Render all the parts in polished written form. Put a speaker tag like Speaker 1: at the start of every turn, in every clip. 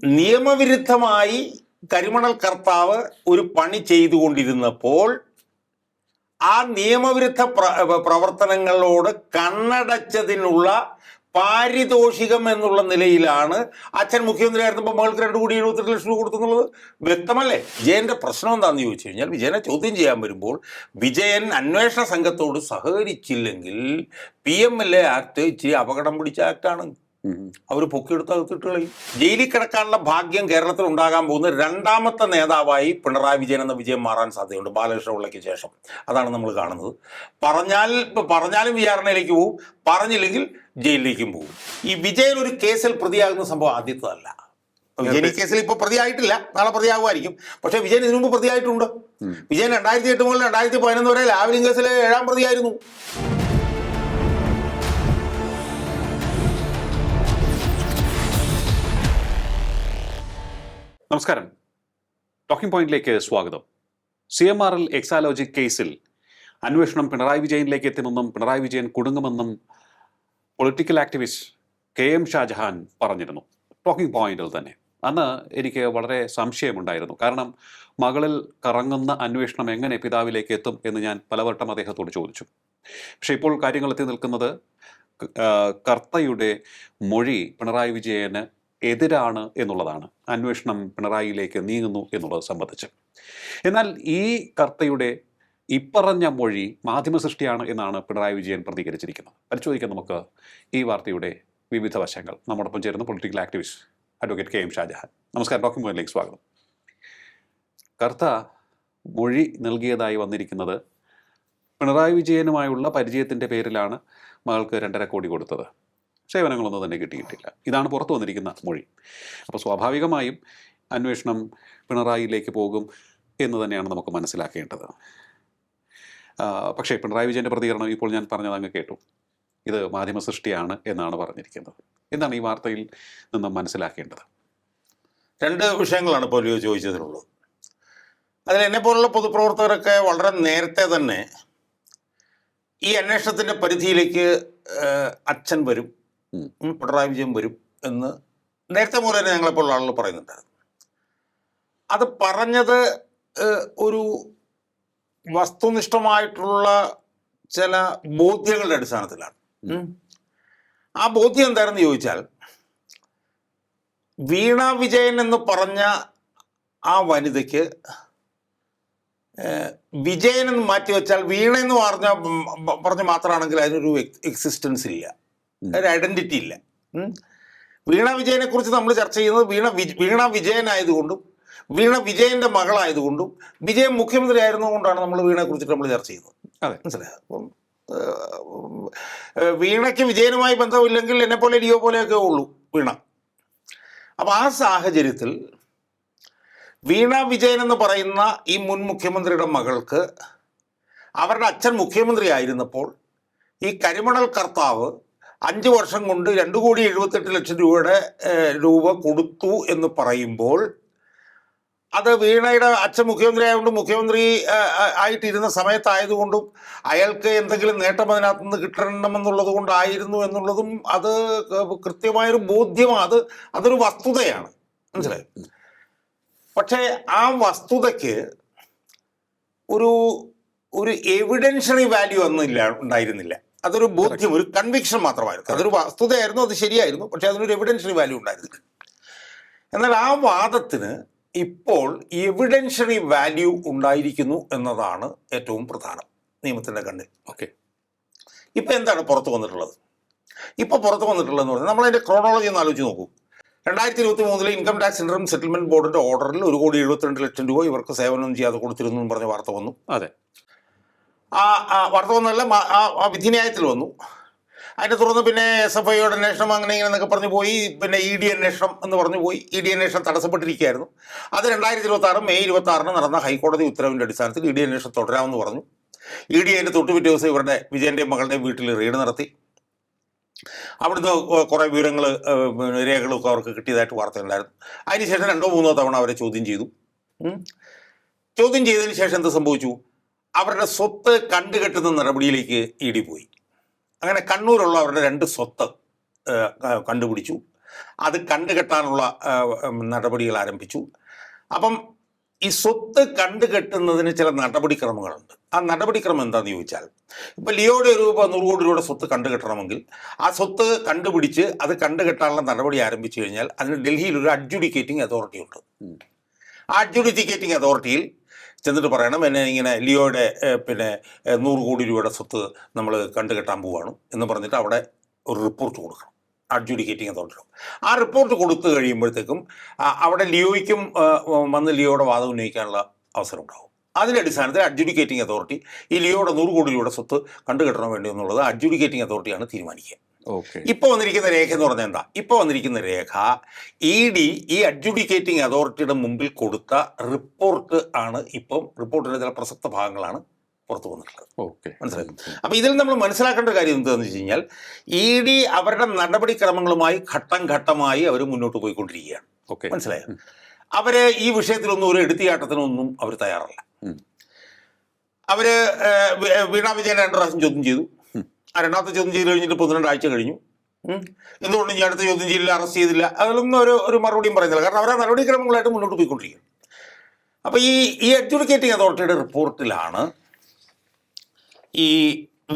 Speaker 1: നിയമവിരുദ്ധമായി കരിമണൽ കർത്താവ് ഒരു പണി ചെയ്തുകൊണ്ടിരുന്നപ്പോൾ ആ നിയമവിരുദ്ധ പ്രവർത്തനങ്ങളോട് കണ്ണടച്ചതിനുള്ള പാരിതോഷികം എന്നുള്ള നിലയിലാണ് അച്ഛൻ മുഖ്യമന്ത്രിയായിരുന്നപ്പോൾ മകൾക്ക് 2,78 ലക്ഷം കൊടുത്തുന്നുള്ളത് വ്യക്തമല്ലേ? വിജയന്റെ പ്രശ്നം എന്താണെന്ന് ചോദിച്ചു കഴിഞ്ഞാൽ, വിജയനെ ചോദ്യം ചെയ്യാൻ വരുമ്പോൾ വിജയൻ അന്വേഷണ സംഘത്തോട് സഹകരിച്ചില്ലെങ്കിൽ PMLA ആക്ട് ഇച്ചിരി അപകടം പിടിച്ച ആക്ടാണ്. അവർ പൊക്കിയെടുത്ത് അകത്തിട്ട് കളയും. ജയിലിൽ കിടക്കാനുള്ള ഭാഗ്യം കേരളത്തിൽ ഉണ്ടാകാൻ പോകുന്ന രണ്ടാമത്തെ നേതാവായി പിണറായി വിജയൻ എന്ന വിജയം മാറാൻ സാധ്യതയുണ്ട് ബാലകൃഷ്ണ പിള്ളയ്ക്ക് ശേഷം. അതാണ് നമ്മൾ കാണുന്നത്. പറഞ്ഞാലും വിചാരണയിലേക്ക് പോകും, പറഞ്ഞില്ലെങ്കിൽ ജയിലിലേക്കും പോകും. ഈ വിജയൻ ഒരു കേസിൽ പ്രതിയാകുന്ന സംഭവം ആദ്യത്തതല്ല. വിജയൻ ഈ കേസിൽ ഇപ്പോൾ പ്രതിയായിട്ടില്ല, നാളെ പ്രതിയാകുമായിരിക്കും. പക്ഷേ വിജയൻ ഇതിനു മുമ്പ് പ്രതിയായിട്ടുണ്ട്. വിജയൻ 2008 മുതൽ 2011 വരെ ലാവ്ലിൻ കേസിലെ 7ാം പ്രതിയായിരുന്നു.
Speaker 2: നമസ്കാരം, ടോക്കിംഗ് പോയിന്റിലേക്ക് സ്വാഗതം. CMRL എക്സാലോജി കേസിൽ അന്വേഷണം പിണറായി വിജയനിലേക്ക് എത്തുമെന്നും പിണറായി വിജയൻ കുടുങ്ങുമെന്നും പൊളിറ്റിക്കൽ ആക്ടിവിസ്റ്റ് KM ഷാജഹാൻ പറഞ്ഞിരുന്നു ടോക്കിംഗ് പോയിന്റിൽ തന്നെ. അന്ന് എനിക്ക് വളരെ സംശയമുണ്ടായിരുന്നു. കാരണം മകളിൽ കറങ്ങുന്ന അന്വേഷണം എങ്ങനെ പിതാവിലേക്ക് എത്തും എന്ന് ഞാൻ പലവട്ടം അദ്ദേഹത്തോട് ചോദിച്ചു. പക്ഷേ ഇപ്പോൾ കാര്യങ്ങൾ എത്തി നിൽക്കുന്നത് കർത്തയുടെ മൊഴി പിണറായി വിജയന് എതിരാണ് എന്നുള്ളതാണ്. അന്വേഷണം പിണറായിയിലേക്ക് നീങ്ങുന്നു എന്നുള്ളത് സംബന്ധിച്ച്. എന്നാൽ ഈ കർത്തയുടെ ഇപ്പറഞ്ഞ മൊഴി മാധ്യമ സൃഷ്ടിയാണ് എന്നാണ് പിണറായി വിജയൻ പ്രതികരിച്ചിരിക്കുന്നത്. പരിശോധിക്കാം നമുക്ക് ഈ വാർത്തയുടെ വിവിധ വശങ്ങൾ. നമ്മോടൊപ്പം ചേരുന്ന political activist advocate KM Shajahan. നമസ്കാരം, ടോക്കിംഗ് പോയിന്റിലേക്ക് സ്വാഗതം. കർത്ത മൊഴി നൽകിയതായി വന്നിരിക്കുന്നത് പിണറായി വിജയനുമായുള്ള പരിചയത്തിൻ്റെ പേരിലാണ് മകൾക്ക് 2.5 കോടി കൊടുത്തത്. സേവനങ്ങളൊന്നും തന്നെ കിട്ടിയിട്ടില്ല. ഇതാണ് പുറത്തു വന്നിരിക്കുന്ന മൊഴി. അപ്പോൾ സ്വാഭാവികമായും അന്വേഷണം പിണറായിയിലേക്ക് പോകും എന്ന് തന്നെയാണ് നമുക്ക് മനസ്സിലാക്കേണ്ടത്. പക്ഷേ പിണറായി വിജയൻ്റെ പ്രതികരണം ഇപ്പോൾ ഞാൻ പറഞ്ഞത് അങ്ങ് കേട്ടു. ഇത് മാധ്യമ സൃഷ്ടിയാണ് എന്നാണ് പറഞ്ഞിരിക്കുന്നത്. എന്താണ് ഈ വാർത്തയിൽ നിന്നും മനസ്സിലാക്കേണ്ടത്?
Speaker 1: 2 വിഷയങ്ങളാണ് ഇപ്പോൾ ചോദിച്ചതിലുള്ളത്. അതിൽ എന്നെപ്പോലുള്ള പൊതുപ്രവർത്തകരൊക്കെ വളരെ നേരത്തെ തന്നെ ഈ അന്വേഷണത്തിൻ്റെ പരിധിയിലേക്ക് അച്ഛൻ വരും, പിണറായി വിജയൻ വരും എന്ന് നേരത്തെ പോലെ തന്നെ ഞങ്ങളെപ്പോലുള്ള ആളുകൾ പറയുന്നുണ്ടായിരുന്നു. അത് പറഞ്ഞത് ഒരു വസ്തുനിഷ്ഠമായിട്ടുള്ള ചില ബോധ്യങ്ങളുടെ അടിസ്ഥാനത്തിലാണ്. ആ ബോധ്യം എന്താണെന്ന് ചോദിച്ചാൽ, വീണ വിജയൻ എന്ന് പറഞ്ഞ ആ വനിതയ്ക്ക് വിജയൻ എന്ന് മാറ്റിവെച്ചാൽ വീണ എന്ന് പറഞ്ഞ് മാത്രമാണെങ്കിൽ അതിനൊരു എക്സിസ്റ്റൻസ് ഇല്ല, ഒരു ഐഡൻറ്റിറ്റി ഇല്ല. വീണ വിജയനെ കുറിച്ച് നമ്മൾ ചർച്ച ചെയ്യുന്നത് വീണ വിജയനായതുകൊണ്ടും വീണ വിജയൻ്റെ മകളായതുകൊണ്ടും വിജയൻ മുഖ്യമന്ത്രി ആയിരുന്നതുകൊണ്ടാണ് നമ്മൾ വീണയെ കുറിച്ചിട്ട് നമ്മൾ ചർച്ച ചെയ്യുന്നത്. മനസ്സിലായോ? അപ്പം വീണയ്ക്ക് വിജയനുമായി ബന്ധമില്ലെങ്കിൽ എന്നെപ്പോലെ ലിയോ പോലെയൊക്കെ ഉള്ളൂ വീണ. അപ്പം ആ സാഹചര്യത്തിൽ വീണ വിജയൻ എന്ന് പറയുന്ന ഈ മുൻ മുഖ്യമന്ത്രിയുടെ മകൾക്ക് അവരുടെ അച്ഛൻ മുഖ്യമന്ത്രി ആയിരുന്നപ്പോൾ ഈ കരിമണൽ കർത്താവ് 5 വർഷം കൊണ്ട് 2,78,00,000 രൂപ കൊടുത്തു എന്ന് പറയുമ്പോൾ അത് വീണയുടെ അച്ഛൻ മുഖ്യമന്ത്രി ആയതുകൊണ്ട് മുഖ്യമന്ത്രി ആയിട്ടിരുന്ന സമയത്തായതുകൊണ്ടും അയാൾക്ക് എന്തെങ്കിലും നേട്ടം അതിനകത്ത് നിന്ന് കിട്ടണമെന്നുള്ളത് കൊണ്ടായിരുന്നു എന്നുള്ളതും അത് കൃത്യമായൊരു ബോധ്യമാണ്. അതൊരു വസ്തുതയാണ്. മനസ്സിലായി? പക്ഷേ ആ വസ്തുതയ്ക്ക് ഒരു എവിഡൻഷ്യറി വാല്യൂ ഒന്നും ഉണ്ടായിരുന്നില്ല. അതൊരു ബോധ്യം, ഒരു കൺവിക്ഷൻ മാത്രമായിരുന്നു. അതൊരു വസ്തുതയായിരുന്നു, അത് ശരിയായിരുന്നു. പക്ഷേ അതിനൊരു എവിഡൻഷ്യറി വാല്യൂ ഉണ്ടായിരുന്നില്ല. എന്നാൽ ആ വാദത്തിന് ഇപ്പോൾ എവിഡൻഷ്യറി വാല്യൂ ഉണ്ടായിരിക്കുന്നു എന്നതാണ് ഏറ്റവും പ്രധാനം നിയമത്തിൻ്റെ കണ്ണിൽ.
Speaker 2: ഓക്കെ,
Speaker 1: ഇപ്പം എന്താണ് പുറത്തു വന്നിട്ടുള്ളത്? ഇപ്പോൾ പുറത്തു വന്നിട്ടുള്ളതെന്ന് പറഞ്ഞാൽ നമ്മളതിൻ്റെ ക്രോണോളജി ഒന്ന് ആലോചിച്ച് നോക്കൂ. 2023 ഇൻകം ടാക്സ് ഇൻറ്ററം സെറ്റിൽമെൻറ്റ് ബോർഡിൻ്റെ ഓർഡറിൽ 1,72,00,000 രൂപ ഇവർക്ക് സേവനം ചെയ്യാതെ കൊടുത്തിരുന്നു എന്ന് പറഞ്ഞ വാർത്ത വന്നു.
Speaker 2: അതെ,
Speaker 1: ആ വാർത്ത വന്നല്ല, ആ വിധിന്യായത്തിൽ വന്നു. അതിനെ തുടർന്ന് പിന്നെ SFIയുടെ അന്വേഷണം അങ്ങനെ ഇങ്ങനെ എന്നൊക്കെ പറഞ്ഞു പോയി. പിന്നെ ED അന്വേഷണം എന്ന് പറഞ്ഞു പോയി. ED അന്വേഷണം തടസ്സപ്പെട്ടിരിക്കുകയായിരുന്നു. അത് 2026 മെയ് 26 നടന്ന ഹൈക്കോടതി ഉത്തരവിൻ്റെ അടിസ്ഥാനത്തിൽ ED അന്വേഷണം തുടരാമെന്ന് പറഞ്ഞു. ED അതിൻ്റെ തൊട്ടുപിറ്റേ ദിവസം ഇവരുടെ വിജയൻ്റെയും മകളുടെയും വീട്ടിൽ റെയ്ഡ് നടത്തി. അവിടുന്ന് കുറേ വിവരങ്ങൾ രേഖകളൊക്കെ അവർക്ക് കിട്ടിയതായിട്ട് വാർത്തയുണ്ടായിരുന്നു. അതിനുശേഷം 2-3 തവണ അവരെ ചോദ്യം ചെയ്തു. ചോദ്യം ചെയ്തതിന് ശേഷം എന്ത് സംഭവിച്ചു? അവരുടെ സ്വത്ത് കണ്ടുകെട്ടുന്ന നടപടിയിലേക്ക് ED പോയി. അങ്ങനെ കണ്ണൂരുള്ള അവരുടെ 2 സ്വത്ത് കണ്ടുപിടിച്ചു. അത് കണ്ടുകെട്ടാനുള്ള നടപടികൾ ആരംഭിച്ചു. അപ്പം ഈ സ്വത്ത് കണ്ടുകെട്ടുന്നതിന് ചില നടപടിക്രമങ്ങളുണ്ട്. ആ നടപടിക്രമം എന്താണെന്ന് ചോദിച്ചാൽ, ഇപ്പോൾ ലിയോയുടെ ഒരു 100 കോടി രൂപയുടെ സ്വത്ത് കണ്ടുകെട്ടണമെങ്കിൽ ആ സ്വത്ത് കണ്ടുപിടിച്ച് അത് കണ്ടുകെട്ടാനുള്ള നടപടി ആരംഭിച്ചു കഴിഞ്ഞാൽ അതിന് ഡൽഹിയിൽ ഒരു അഡ്ജുഡിക്കേറ്റിംഗ് അതോറിറ്റി ഉണ്ട്. ആ അഡ്ജുഡിക്കേറ്റിംഗ് അതോറിറ്റിയിൽ ചെന്നിട്ട് പറയണം, എന്നെ ഇങ്ങനെ ലിയോയുടെ 100 കോടി രൂപയുടെ സ്വത്ത് നമ്മൾ കണ്ടുകെട്ടാൻ പോവുകയാണ് എന്ന് പറഞ്ഞിട്ട് അവിടെ ഒരു റിപ്പോർട്ട് കൊടുക്കണം അഡ്ജുഡിക്കേറ്റിംഗ് അതോറിറ്റി. ആ റിപ്പോർട്ട് കൊടുത്തു കഴിയുമ്പോഴത്തേക്കും അവിടെ ലിയോയ്ക്കും വന്ന് ലിയോയുടെ വാദം ഉന്നയിക്കാനുള്ള അവസരം ഉണ്ടാകും. അതിൻ്റെ അടിസ്ഥാനത്തിൽ അഡ്ജുഡിക്കേറ്റിംഗ് അതോറിറ്റി ഈ ലിയോയുടെ 100 കോടി രൂപയുടെ സ്വത്ത് കണ്ടുകെട്ടണം വേണ്ടി എന്നുള്ളത് അഡ്ജുഡിക്കേറ്റിംഗ് അതോറിറ്റിയാണ് തീരുമാനിക്കുക. ഇപ്പോൾ വന്നിരിക്കുന്ന രേഖ എന്ന് പറഞ്ഞാൽ എന്താ? ഇപ്പോൾ വന്നിരിക്കുന്ന രേഖ ED ഈ അഡ്ജുഡിക്കേറ്റിംഗ് അതോറിറ്റിയുടെ മുമ്പിൽ കൊടുത്ത റിപ്പോർട്ട് ആണ്. ഇപ്പം റിപ്പോർട്ടിൻ്റെ ചില പ്രസക്ത ഭാഗങ്ങളാണ് പുറത്തു വന്നിട്ടുള്ളത്. മനസ്സിലായി? അപ്പം ഇതിൽ നമ്മൾ മനസ്സിലാക്കേണ്ട കാര്യം എന്താണെന്ന് വെച്ച് കഴിഞ്ഞാൽ, ED അവരുടെ നടപടിക്രമങ്ങളുമായി ഘട്ടം ഘട്ടമായി അവർ മുന്നോട്ട് പോയിക്കൊണ്ടിരിക്കുകയാണ്. മനസ്സിലായോ? അവര് ഈ വിഷയത്തിലൊന്നും ഒരു എടുത്തിയാട്ടത്തിനൊന്നും അവർ തയ്യാറല്ല. അവര് വീണ വിജയനെ 2 പ്രാവശ്യം ചോദ്യം ചെയ്തു. ആ 2ാമത്തെ ചോദ്യം ചെയ്ത് കഴിഞ്ഞിട്ട് 12 ആഴ്ച കഴിഞ്ഞു. എന്തുകൊണ്ട് ഇനി അടുത്ത ചോദ്യം ചെയ്തില്ല, അറസ്റ്റ് ചെയ്തില്ല? അതിലൊന്നും ഒരു മറുപടിയും പറയുന്നില്ല. കാരണം അവരെ നടപടിക്രമങ്ങളായിട്ട് മുന്നോട്ട് പോയിക്കൊണ്ടിരിക്കുകയാണ്. അപ്പോൾ ഈ അഡ്ജുഡിക്കേറ്റിംഗ് അതോറിറ്റിയുടെ റിപ്പോർട്ടിലാണ് ഈ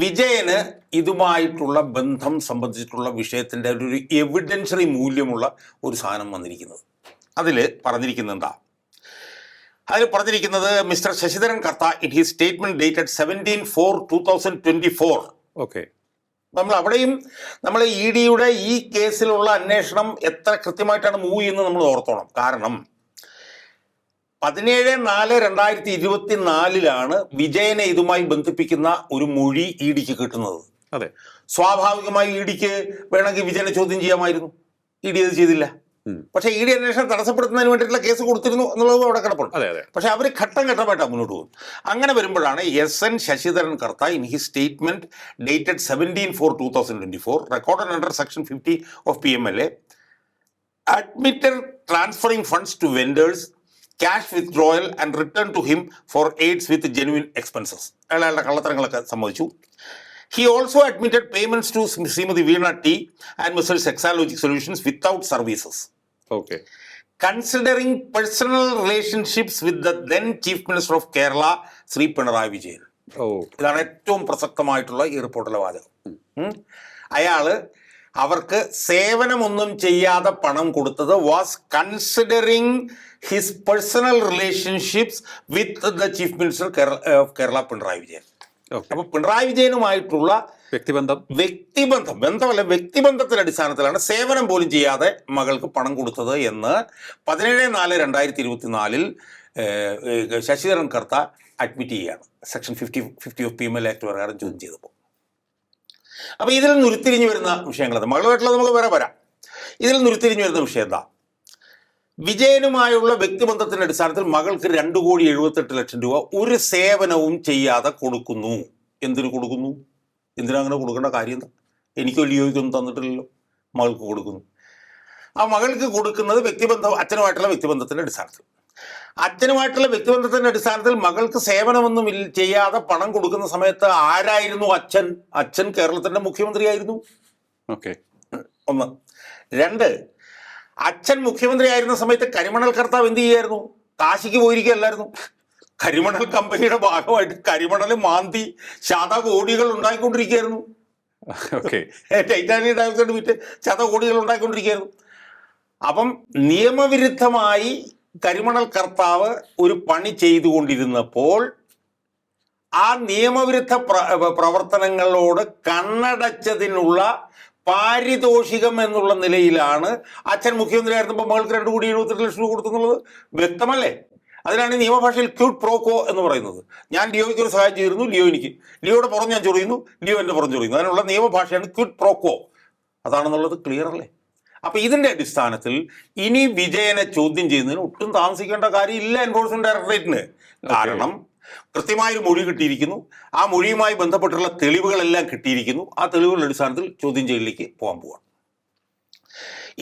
Speaker 1: വിജയന് ഇതുമായിട്ടുള്ള ബന്ധം സംബന്ധിച്ചിട്ടുള്ള വിഷയത്തിൻ്റെ ഒരു എവിഡൻഷ്യറി മൂല്യമുള്ള ഒരു സാധനം വന്നിരിക്കുന്നത്. അതിൽ പറഞ്ഞിരിക്കുന്നത് എന്താ? അതിൽ പറഞ്ഞിരിക്കുന്നത്, mister Sasidharan Kartha in his statement dated 17/4/2024. നമ്മൾ അവിടെയും നമ്മൾ EDയുടെ ഈ കേസിലുള്ള അന്വേഷണം എത്ര കൃത്യമായിട്ടാണ് മൂവ് ചെയ്യുന്നത് നമ്മൾ ഓർത്തോണം. കാരണം 17/4/2024 വിജയനെ ഇതുമായി ബന്ധിപ്പിക്കുന്ന ഒരു മൊഴി EDക്ക് കിട്ടുന്നത്.
Speaker 2: അതെ,
Speaker 1: സ്വാഭാവികമായി EDക്ക് വേണമെങ്കിൽ വിജയനെ ചോദ്യം ചെയ്യാമായിരുന്നു. ED അത് ചെയ്തില്ല. പക്ഷേ ED അന്വേഷണം തടസ്സപ്പെടുത്തുന്നതിന് വേണ്ടിയിട്ടുള്ള കേസ് കൊടുത്തിരുന്നു എന്നുള്ളത് അവിടെ കിടപ്പുണ്ട്. പക്ഷെ അവർ ഘട്ടം ഘട്ടമായിട്ടാണ് മുന്നോട്ട് പോകും. അങ്ങനെ വരുമ്പോഴാണ് SN Sasidharan Kartha in his statement dated 17/4/2024 recorded under section 50 of PMLA admitted transferring funds to vendors, cash withdrawal and return to him for aids with genuine expenses. അയാളുടെ കള്ളത്തരങ്ങളൊക്കെ സമ്മതിച്ചു. He also admitted payments to Srimati Veena T and Mr. Exalogic Solutions without services. Considering personal relationships with the then Chief Minister of Kerala, Sri Pinarayi Vijayan. ഇതാണ് ഏറ്റവും പ്രസക്തമായിട്ടുള്ള ഈ റിപ്പോർട്ടിലെ വാചകം. അയാള് അവർക്ക് സേവനമൊന്നും ചെയ്യാതെ പണം കൊടുത്തത് was considering his personal relationships with the chief minister of Kerala Pinarayi Vijayan. അപ്പൊ പിണറായി വിജയനുമായിട്ടുള്ള വ്യക്തിബന്ധത്തിന്റെ അടിസ്ഥാനത്തിലാണ് സേവനം പോലും ചെയ്യാതെ മകൾക്ക് പണം കൊടുത്തത് എന്ന് 17/4/2024 ശശിധരൻ കർത്ത അഡ്മിറ്റ് ചെയ്യുകയാണ്. സെക്ഷൻ 50 ഓഫ് PMLA ആക്ട് പ്രകാരം ചോദ്യം ചെയ്തപ്പോൾ. അപ്പൊ ഇതിൽ നിന്ന് ഉരുത്തിരിഞ്ഞു വരുന്ന വിഷയങ്ങൾ, മകളുമായിട്ടുള്ള നമുക്ക് വരാം. ഇതിൽ നിന്ന് ഉരുത്തിരിഞ്ഞു വരുന്ന വിഷയം എന്താ? വിജയനുമായുള്ള വ്യക്തിബന്ധത്തിന്റെ അടിസ്ഥാനത്തിൽ മകൾക്ക് 2,78,00,000 രൂപ ഒരു സേവനവും ചെയ്യാതെ കൊടുക്കുന്നു. എന്തിനു കൊടുക്കുന്നു? എന്തിനങ്ങനെ കൊടുക്കേണ്ട കാര്യം എന്താ? എനിക്കോ ലിയോയ്ക്കൊന്നും തന്നിട്ടില്ലല്ലോ, മകൾക്ക് കൊടുക്കുന്നു. ആ മകൾക്ക് കൊടുക്കുന്നത് അച്ഛനുമായിട്ടുള്ള വ്യക്തിബന്ധത്തിന്റെ അടിസ്ഥാനത്തിൽ. അച്ഛനുമായിട്ടുള്ള വ്യക്തിബന്ധത്തിന്റെ അടിസ്ഥാനത്തിൽ മകൾക്ക് സേവനമൊന്നും ചെയ്യാതെ പണം കൊടുക്കുന്ന സമയത്ത് ആരായിരുന്നു അച്ഛൻ? അച്ഛൻ കേരളത്തിന്റെ മുഖ്യമന്ത്രിയായിരുന്നു. ഒന്ന്. 2, അച്ഛൻ മുഖ്യമന്ത്രി ആയിരുന്ന സമയത്ത് കരിമണൽ കർത്താവ് എന്ത് ചെയ്യായിരുന്നു? കാശിക്ക് പോയിരിക്കുകയല്ലായിരുന്നു. കരിമണൽ കമ്പനിയുടെ ഭാഗമായിട്ട് കരിമണൽ മാന്തി ശതകോടികൾ ഉണ്ടായിക്കൊണ്ടിരിക്കുകയായിരുന്നു. ടൈറ്റാനിയം ഡയോക്സൈഡ് വിറ്റ് ശതകോടികൾ ഉണ്ടായിക്കൊണ്ടിരിക്കുകയായിരുന്നു. അപ്പം നിയമവിരുദ്ധമായി കരിമണൽ കർത്താവ് ഒരു പണി ചെയ്തുകൊണ്ടിരുന്നപ്പോൾ ആ നിയമവിരുദ്ധ പ്രവർത്തനങ്ങളോട് കണ്ണടച്ചതിനുള്ള പാരിതോഷികം എന്നുള്ള നിലയിലാണ് അച്ഛൻ മുഖ്യമന്ത്രി ആയിരുന്നപ്പോൾ മകൾക്ക് 2,78,00,000 രൂപ കൊടുത്തെന്നുള്ളത് വ്യക്തമല്ലേ? അതിനാണ് നിയമഭാഷയിൽ ക്യൂട്ട് പ്രോക്കോ എന്ന് പറയുന്നത്. ഞാൻ ലിയോയ്ക്ക് ഒരു സഹായം ചെയ്തിരുന്നു, ലിയോയുടെ പുറം ഞാൻ ചൊറിയുന്നു, ലിയോ എൻ്റെ പുറം ചൊറിയുന്നു. അതിനുള്ള നിയമഭാഷയാണ് ക്യൂട്ട് പ്രോക്കോ. അതാണെന്നുള്ളത് ക്ലിയർ അല്ലേ? അപ്പം ഇതിൻ്റെ അടിസ്ഥാനത്തിൽ ഇനി വിജയനെ ചോദ്യം ചെയ്യുന്നതിന് ഒട്ടും താമസിക്കേണ്ട കാര്യമില്ല എൻഫോഴ്സ്മെന്റ് ഡയറക്ടറേറ്റിന്. കാരണം കൃത്യമായൊരു മൊഴി കിട്ടിയിരിക്കുന്നു. ആ മൊഴിയുമായി ബന്ധപ്പെട്ടുള്ള തെളിവുകളെല്ലാം കിട്ടിയിരിക്കുന്നു. ആ തെളിവുകളുടെ അടിസ്ഥാനത്തിൽ ചോദ്യം ചെയ്യലിലേക്ക് പോകാൻ പോവാണ്.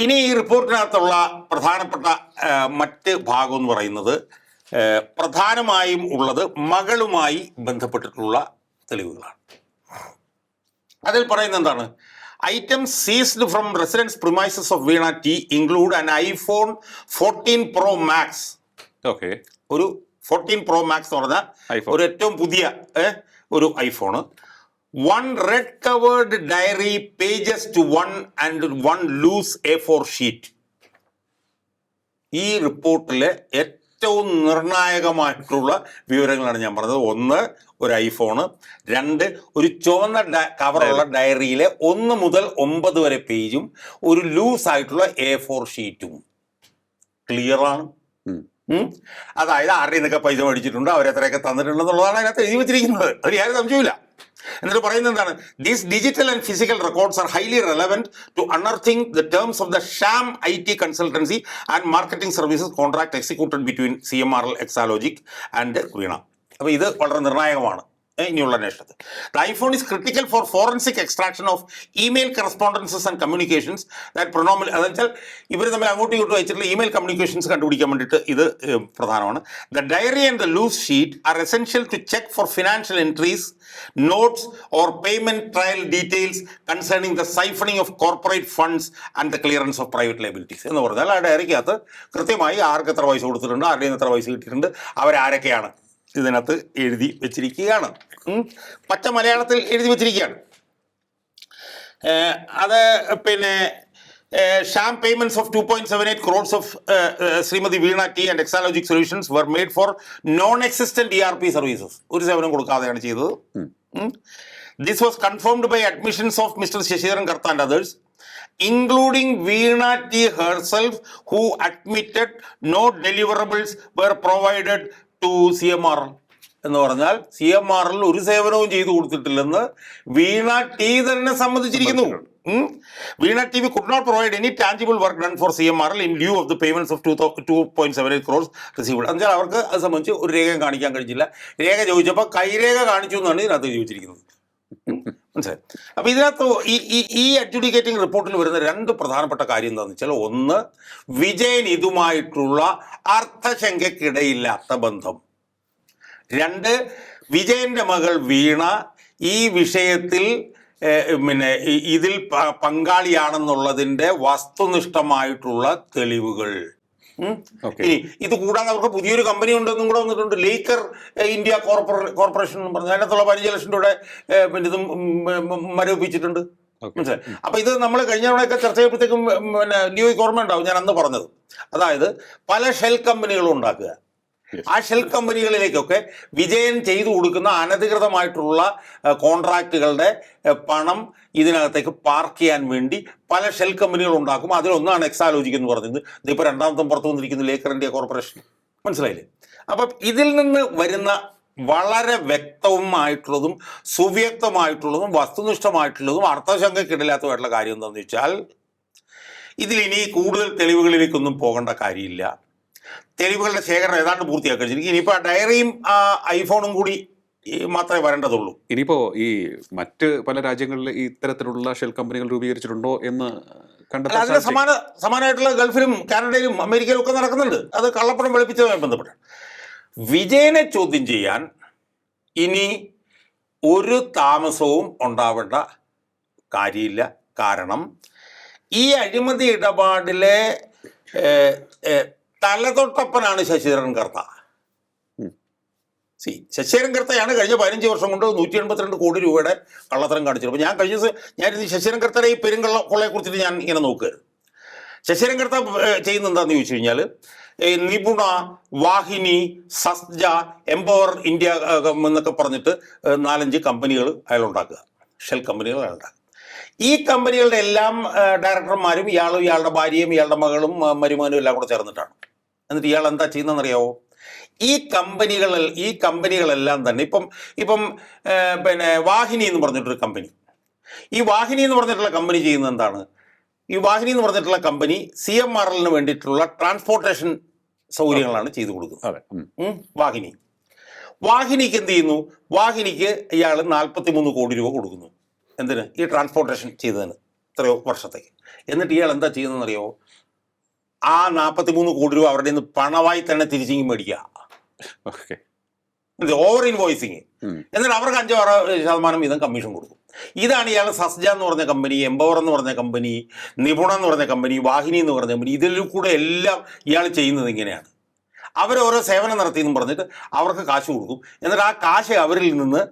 Speaker 1: ഇനി ഈ റിപ്പോർട്ടിനകത്തുള്ള പ്രധാനപ്പെട്ട മറ്റ് ഭാഗം എന്ന് പറയുന്നത് പ്രധാനമായും ഉള്ളത് മകളുമായി ബന്ധപ്പെട്ടിട്ടുള്ള തെളിവുകളാണ്. അതിൽ പറയുന്നത് എന്താണ്? items seized from residence premises of Veena T include an iPhone 14 Pro Max.
Speaker 2: Okay.
Speaker 1: ഒരു 14 Pro Max എന്ന് പറഞ്ഞാൽ
Speaker 2: iPhone.
Speaker 1: ഒരു ഏറ്റവും പുതിയ ഒരു iPhone, 1 red covered diary pages to 1 and 1 loose A4 sheet. ഈ റിപ്പോർട്ടിലെ ഏറ്റവും നിർണായകമായിട്ടുള്ള വിവരങ്ങളാണ് ഞാൻ പറഞ്ഞത്. 1 ഒരു ഐഫോണ്, 2 ഒരു ചുവന്ന കവറുള്ള ഡയറിയിലെ 1 മുതൽ 9 വരെ പേജും ഒരു ലൂസ് ആയിട്ടുള്ള A4 ഷീറ്റും. ക്ലിയറാണ്. അതായത് ആരുടെ നിന്നൊക്കെ പൈസ മേടിച്ചിട്ടുണ്ട്, അവരെത്രയൊക്കെ തന്നിട്ടുണ്ടെന്നുള്ളതാണ് അതിനകത്ത് എഴുതി വെച്ചിരിക്കുന്നത്. അതിൽ യാതൊരു സംശയമില്ല. എന്നിട്ട് പറയുന്നത് എന്താണ്? These digital and physical records are highly relevant to unearthing the terms of the sham IT consultancy and marketing services contract executed between CMRL Exalogic and Veena. അപ്പോൾ ഇത് വളരെ നിർണായകമാണ് ഇനിയുള്ള അന്വേഷണത്തിൽ. The iPhone is critical for forensic extraction of email correspondences and communications that പ്രൊണോമൽ. അതെന്ന് വെച്ചാൽ ഇവർ തമ്മിൽ അങ്ങോട്ടും ഇങ്ങോട്ടും അയച്ചിട്ടുള്ള ഇമെയിൽ കമ്മ്യൂണിക്കേഷൻസ് കണ്ടുപിടിക്കാൻ വേണ്ടിയിട്ട് ഇത് പ്രധാനമാണ്. The diary and the loose sheet are essential to check for financial entries, notes or payment trail details concerning the siphoning of corporate funds and the clearance of private liabilities. എന്ന് പറഞ്ഞാൽ ആ ഡയറിക്കകത്ത് കൃത്യമായി ആർക്ക് എത്ര പൈസ കൊടുത്തിട്ടുണ്ട്, ആരുടെ എത്ര പൈസ കിട്ടിയിട്ടുണ്ട്, അവരാരൊക്കെയാണ് ഇതിനകത്ത് എഴുതി വെച്ചിരിക്കുകയാണ്. പച്ച മലയാളത്തിൽ എഴുതി വെച്ചിരിക്കുകയാണ്. അത് പിന്നെ sham payments of 2.78 crores of Srimati Veena T and Exalogic Solutions were made for non-existent ERP services. ഒരു സേവനം കൊടുക്കാതെയാണ് ചെയ്തത്. This was confirmed by admissions of Mr. Shashidaran Karta and others, including Veena T herself, who admitted no deliverables were provided to CMRL. എന്ന് പറഞ്ഞാൽ CMRL ഒരു സേവനവും ചെയ്തു കൊടുത്തിട്ടില്ലെന്ന് വീണ T തന്നെ സമ്മതിച്ചിരിക്കുന്നു. Veena TV could not provide any tangible work done for CMRL in lieu of the payments of 2.78 crores received. എന്നുവെച്ചാൽ അവർക്ക് അത് സംബന്ധിച്ച് ഒരു രേഖയും കാണിക്കാൻ കഴിഞ്ഞില്ല. രേഖ ചോദിച്ചപ്പോൾ കൈരേഖ കാണിച്ചു എന്നാണ് ഇതിനകത്ത് ചോദിച്ചിരിക്കുന്നത്. മനസ്സിലായി? അപ്പോൾ ഇതിനകത്ത് ഈ അഡ്ജുഡിക്കേറ്റിംഗ് റിപ്പോർട്ടിൽ വരുന്ന 2 പ്രധാനപ്പെട്ട കാര്യം എന്താണെന്ന് വെച്ചാൽ, 1, വിജയൻ ഇതുമായിട്ടുള്ള അർത്ഥശങ്കയ്ക്കിടയില്ലാത്ത ബന്ധം. 2, വിജയന്റെ മകൾ വീണ ഈ വിഷയത്തിൽ പിന്നെ ഇതിൽ പങ്കാളിയാണെന്നുള്ളതിന്റെ വസ്തുനിഷ്ഠമായിട്ടുള്ള തെളിവുകൾ. ഇനി ഇത് കൂടാതെ അവർക്ക് പുതിയൊരു കമ്പനി ഉണ്ടെന്നും കൂടെ വന്നിട്ടുണ്ട്, ലേക്കർ ഇന്ത്യ കോർപ്പറേഷൻ എന്ന് പറഞ്ഞാൽ അതിനകത്തുള്ള 15 ലക്ഷം രൂപയുടെ പിന്നെ ഇതും മരവിപ്പിച്ചിട്ടുണ്ട്. മനസ്സിലായി? അപ്പൊ ഇത് നമ്മൾ കഴിഞ്ഞ തവണയൊക്കെ ചർച്ച ചെയ്യപ്പോഴത്തേക്കും പിന്നെ ലിയോയ്ക്ക് ഓർമ്മ ഉണ്ടാവും ഞാൻ അന്ന് പറഞ്ഞത്. അതായത് പല ഷെൽ കമ്പനികളും ഉണ്ടാക്കുക, ആ ഷെൽ കമ്പനികളിലേക്കൊക്കെ വിജയൻ ചെയ്തു കൊടുക്കുന്ന അനധികൃതമായിട്ടുള്ള കോൺട്രാക്റ്റുകളുടെ പണം ഇതിനകത്തേക്ക് പാർക്ക് ചെയ്യാൻ വേണ്ടി പല ഷെൽ കമ്പനികൾ ഉണ്ടാക്കും. അതിലൊന്നാണ് എക്സാലോജിക് എന്ന് പറഞ്ഞത്. ഇതിപ്പോൾ രണ്ടാമത്തും പുറത്തു വന്നിരിക്കുന്ന ലേക്കർ ഇന്ത്യ കോർപ്പറേഷൻ. മനസ്സിലായില്ലേ? അപ്പം ഇതിൽ നിന്ന് വരുന്ന വളരെ വ്യക്തവുമായിട്ടുള്ളതും സുവ്യക്തമായിട്ടുള്ളതും വസ്തുനിഷ്ഠമായിട്ടുള്ളതും അർത്ഥശങ്കയ്ക്കിടയില്ലാത്തതായിട്ടുള്ള കാര്യം എന്താണെന്ന് വെച്ചാൽ, ഇതിലിനി കൂടുതൽ തെളിവുകളിലേക്കൊന്നും പോകേണ്ട കാര്യമില്ല. തെളിവുകളുടെ ശേഖരണം ഏതാണ്ട് പൂർത്തിയാക്കി കഴിഞ്ഞിരിക്കും. ഇനിയിപ്പോൾ ആ ഡയറിയും ആ ഐഫോണും കൂടി മാത്രമേ വരേണ്ടതുള്ളൂ.
Speaker 2: ഇനിയിപ്പോൾ ഈ മറ്റ് പല രാജ്യങ്ങളിൽ ഇത്തരത്തിലുള്ള ഷെൽ കമ്പനികൾ രൂപീകരിച്ചിട്ടുണ്ടോ എന്ന് കണ്ടെത്താൻ
Speaker 1: അതിന് സമാനമായിട്ടുള്ള ഗൾഫിലും കാനഡയിലും അമേരിക്കയിലും ഒക്കെ നടക്കുന്നുണ്ട്. അത് കള്ളപ്പണം വെളുപ്പിച്ചതുമായി ബന്ധപ്പെട്ട് വിജയനെ ചോദ്യം ചെയ്യാൻ ഇനി ഒരു താമസവും ഉണ്ടാവേണ്ട കാര്യമില്ല. കാരണം ഈ അഴിമതി ഇടപാടിലെ തലതൊട്ടപ്പനാണ് ശശിധരൻ കർത്ത. ശശിധരൻ കർത്തയാണ് കഴിഞ്ഞ 15 വർഷം കൊണ്ട് 182 കോടി രൂപയുടെ കള്ളത്തരം കാണിച്ചത്. അപ്പോൾ ഞാനിത് ശശിധരൻ കർത്തയുടെ ഈ പെരുങ്കൊള്ളയെ കുറിച്ചിട്ട് ഞാൻ ഇങ്ങനെ നോക്കുകയായിരുന്നു. ശശിധരൻ കർത്ത ചെയ്യുന്ന എന്താണെന്ന് ചോദിച്ചു കഴിഞ്ഞാൽ, നിപുണ, വാഹിനി, സസ്ജ, എംപവർ ഇന്ത്യ എന്നൊക്കെ പറഞ്ഞിട്ട് 4-5 കമ്പനികൾ അയാളുണ്ടാക്കുക, ഷെൽ കമ്പനികൾ അയാളുണ്ടാക്കുക. ഈ കമ്പനികളുടെ എല്ലാം ഡയറക്ടർമാരും ഇയാളും ഇയാളുടെ ഭാര്യയും ഇയാളുടെ മകളും മരുമകനും എല്ലാം കൂടെ ചേർന്നിട്ടാണ്. എന്നിട്ട് ഇയാൾ എന്താ ചെയ്യുന്നതെന്നറിയാവോ? ഈ കമ്പനികളെല്ലാം തന്നെ ഇപ്പം പിന്നെ വാഹിനി എന്ന് പറഞ്ഞിട്ടൊരു കമ്പനി, ഈ വാഹിനി എന്ന് പറഞ്ഞിട്ടുള്ള കമ്പനി ചെയ്യുന്നത് എന്താണ്? ഈ വാഹിനി എന്ന് പറഞ്ഞിട്ടുള്ള കമ്പനി CMRLന് വേണ്ടിയിട്ടുള്ള ട്രാൻസ്പോർട്ടേഷൻ സൗകര്യങ്ങളാണ് ചെയ്തു കൊടുക്കുന്നത്. വാഹിനിക്ക് എന്ത് ചെയ്യുന്നു? വാഹിനിക്ക് ഇയാൾ 43 കോടി രൂപ കൊടുക്കുന്നു. എന്തിന്? ഈ ട്രാൻസ്പോർട്ടേഷൻ ചെയ്തതിന് എത്രയോ വർഷത്തേക്ക്. എന്നിട്ട് ഇയാൾ എന്താ ചെയ്യുന്നതെന്നറിയാമോ? ആ 43 കോടി രൂപ അവരുടെ നിന്ന് പണമായി തന്നെ തിരിച്ചിങ്ങി മേടിക്കുക, ഓവർ ഇൻവോയ്സിങ്. എന്നിട്ട് അവർക്ക് 5-6% വീതം കമ്മീഷൻ കൊടുക്കും. ഇതാണ് ഇയാൾ സസ്ജ എന്ന് പറഞ്ഞ കമ്പനി, എംപവർ എന്ന് പറഞ്ഞ കമ്പനി, നിപുണ എന്ന് പറഞ്ഞ കമ്പനി, വാഹിനി എന്ന് പറഞ്ഞ കമ്പനി, ഇതിൽ കൂടെ എല്ലാം ഇയാൾ ചെയ്യുന്നത് ഇങ്ങനെയാണ്. അവരോരോ സേവനം നടത്തിയെന്നും പറഞ്ഞിട്ട് അവർക്ക് കാശ് കൊടുക്കും. എന്നിട്ട് ആ കാശ് അവരിൽ നിന്ന്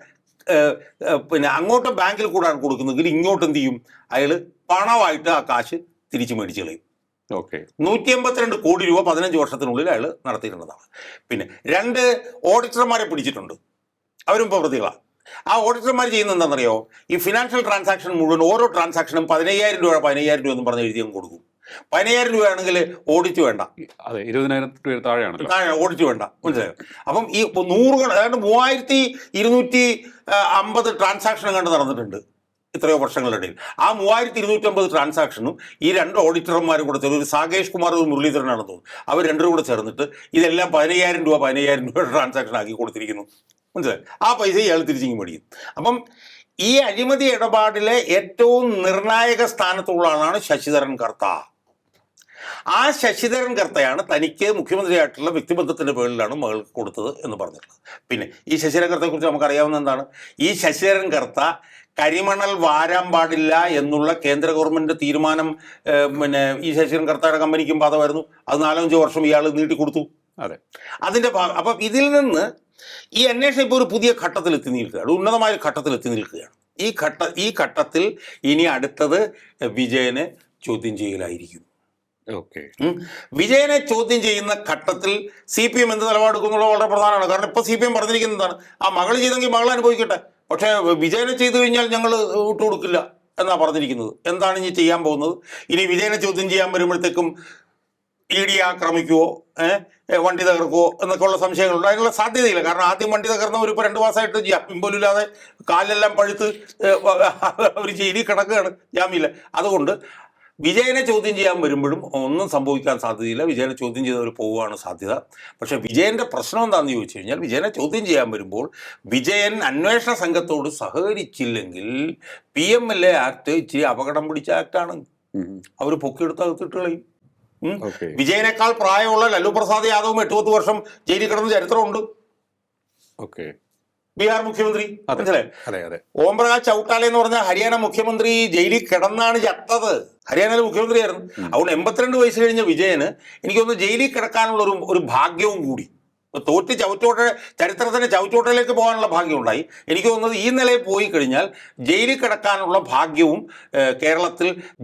Speaker 1: പിന്നെ അങ്ങോട്ട് ബാങ്കിൽ കൂടാണ് കൊടുക്കുന്നതെങ്കിൽ ഇങ്ങോട്ട് എന്ത് ചെയ്യും, അയാൾ പണമായിട്ട് ആ കാശ് തിരിച്ചു മേടിച്ച് കളയും.
Speaker 2: ഓക്കെ.
Speaker 1: 152 കോടി രൂപ 15 വർഷത്തിനുള്ളിൽ അയാൾ നടത്തിയിട്ടുള്ളതാണ്. പിന്നെ 2 ഓഡിറ്റർമാരെ പിടിച്ചിട്ടുണ്ട്, അവരും ഇപ്പോൾ പ്രതികളാണ്. ആ ഓഡിറ്റർമാർ ചെയ്യുന്നത് എന്താണെന്നറിയോ, ഈ ഫിനാൻഷ്യൽ ട്രാൻസാക്ഷൻ മുഴുവൻ ഓരോ ട്രാൻസാക്ഷനും 15,000 രൂപ 15,000 രൂപ എന്ന് പറഞ്ഞ് എഴുതിയും കൊടുക്കും. 15,000 രൂപയാണെങ്കിൽ ഓഡിറ്റ് വേണ്ട,
Speaker 2: അതെ, 20,000 രൂപ താഴെയാണ്,
Speaker 1: ഓഡിറ്റ് വേണ്ട, മനസ്സിലായോ? അപ്പം ഈ 100 അതായത് 3,250 ട്രാൻസാക്ഷൻ കണ്ട് നടന്നിട്ടുണ്ട് ഇത്രയോ വർഷങ്ങളിടയിൽ. ആ 3,250 ട്രാൻസാക്ഷനും ഈ 2 ഓഡിറ്റർമാരും കൂടെ ചേർന്ന്, ഒരു സാകേഷ് കുമാർ, ഒരു മുരളീധരനാണെന്ന് തോന്നുന്നു, അവർ 2 കൂടെ ചേർന്നിട്ട് ഇതെല്ലാം 15,000 രൂപ ട്രാൻസാക്ഷൻ ആക്കി കൊടുത്തിരിക്കുന്നു, മനസ്സിലായി? ആ പൈസ ഇയാൾ തിരിച്ചിങ്ങ് മേടിക്കും. അപ്പം ഈ അഴിമതി ഇടപാടിലെ ഏറ്റവും നിർണായക സ്ഥാനത്തുള്ള ആളാണ് ശശിധരൻ കർത്ത. ആ ശശിധരൻ കർത്തയാണ് തനിക്ക് മുഖ്യമന്ത്രിയായിട്ടുള്ള വ്യക്തിബന്ധത്തിൻ്റെ പേരിലാണ് മകൾക്ക് കൊടുത്തത് എന്ന് പറഞ്ഞിട്ടുള്ളത്. പിന്നെ ഈ ശശിധരൻ കർത്തയെക്കുറിച്ച് നമുക്കറിയാവുന്ന എന്താണ്, ഈ ശശിധരൻ കർത്ത കരിമണൽ വാരാൻ പാടില്ല എന്നുള്ള കേന്ദ്ര ഗവൺമെൻറ് തീരുമാനം പിന്നെ ഈ ശശിധരൻ കർത്തയുടെ കമ്പനിക്കും ബാധകമായിരുന്നു. അത് 4-5 വർഷം ഇയാൾ നീട്ടിക്കൊടുത്തു.
Speaker 2: അതെ,
Speaker 1: അതിൻ്റെ അപ്പം ഇതിൽ നിന്ന് ഈ അന്വേഷണം ഇപ്പോൾ ഒരു പുതിയ ഘട്ടത്തിലെത്തി നിൽക്കുകയാണ്, ഉന്നതമായ ഘട്ടത്തിലെത്തി നിൽക്കുകയാണ്. ഈ ഘട്ടത്തിൽ ഇനി അടുത്തത് വിജയനെ ചോദ്യം ചെയ്യലായിരിക്കും.
Speaker 2: ഓക്കെ.
Speaker 1: വിജയനെ ചോദ്യം ചെയ്യുന്ന ഘട്ടത്തിൽ CPM എന്ത് നിലപാടെടുക്കുന്നുള്ളത് വളരെ പ്രധാനമാണ്. കാരണം ഇപ്പോൾ CPM പറഞ്ഞിരിക്കുന്നത് എന്താണ്, ആ മകൾ ചെയ്തെങ്കിൽ മകൾ അനുഭവിക്കട്ടെ, പക്ഷേ വിജയനെ ചെയ്തു കഴിഞ്ഞാൽ ഞങ്ങൾ വിട്ടുകൊടുക്കില്ല എന്നാണ് പറഞ്ഞിരിക്കുന്നത്. എന്താണ് ഇനി ചെയ്യാൻ പോകുന്നത്? ഇനി വിജയനെ ചോദ്യം ചെയ്യാൻ വരുമ്പോഴത്തേക്കും ED ആക്രമിക്കുവോ, വണ്ടി തകർക്കുവോ എന്നൊക്കെ ഉള്ള സംശയങ്ങളുണ്ട്. അതിനുള്ള സാധ്യതയില്ല. കാരണം ആദ്യം വണ്ടി തകർന്നവർ ഇപ്പോൾ 2 മാസമായിട്ട് ജാമ്യം പോലും ഇല്ലാതെ കാലെല്ലാം പഴുത്ത് അവർ ജയിലിൽ കിടക്കുകയാണ്, ജാമ്യമില്ല. അതുകൊണ്ട് വിജയനെ ചോദ്യം ചെയ്യാൻ വരുമ്പോഴും ഒന്നും സംഭവിക്കാൻ സാധ്യതയില്ല. വിജയനെ ചോദ്യം ചെയ്തവർ പോവുകയാണ് സാധ്യത. പക്ഷേ വിജയൻ്റെ പ്രശ്നം എന്താണെന്ന് ചോദിച്ചു കഴിഞ്ഞാൽ, വിജയനെ ചോദ്യം ചെയ്യാൻ വരുമ്പോൾ വിജയൻ അന്വേഷണ സംഘത്തോട് സഹകരിച്ചില്ലെങ്കിൽ PMLA ആക്ട് ഇച്ചിരി അപകടം പിടിച്ച ആക്ടാണ്. അവർ പൊക്കിയെടുത്ത് അകത്തിട്ട് കളയും. വിജയനേക്കാൾ പ്രായമുള്ള ലല്ലു പ്രസാദ് യാദവും 8-10 വർഷം ജയിലിൽ കിടന്ന ചരിത്രമുണ്ട്. ബീഹാർ മുഖ്യമന്ത്രി, മനസ്സിലായി? ഓം പ്രകാശ് ചൗട്ടാല എന്ന് പറഞ്ഞ ഹരിയാന മുഖ്യമന്ത്രി ജയിലിൽ കിടന്നാണ് ചത്തത്. ഹരിയാനയിലെ മുഖ്യമന്ത്രിയായിരുന്നു. അതുകൊണ്ട് 82 വയസ്സ് കഴിഞ്ഞ വിജയന് എനിക്ക് തോന്നുന്നു ജയിലിൽ കിടക്കാനുള്ള ഒരു ഭാഗ്യവും കൂടി, തോറ്റ് ചരിത്രത്തിന്റെ ചവിറ്റോട്ടയിലേക്ക് പോകാനുള്ള ഭാഗ്യം ഉണ്ടായി. എനിക്ക് തോന്നുന്നത് ഈ നിലയിൽ പോയി കഴിഞ്ഞാൽ ജയിലിൽ കിടക്കാനുള്ള ഭാഗ്യവും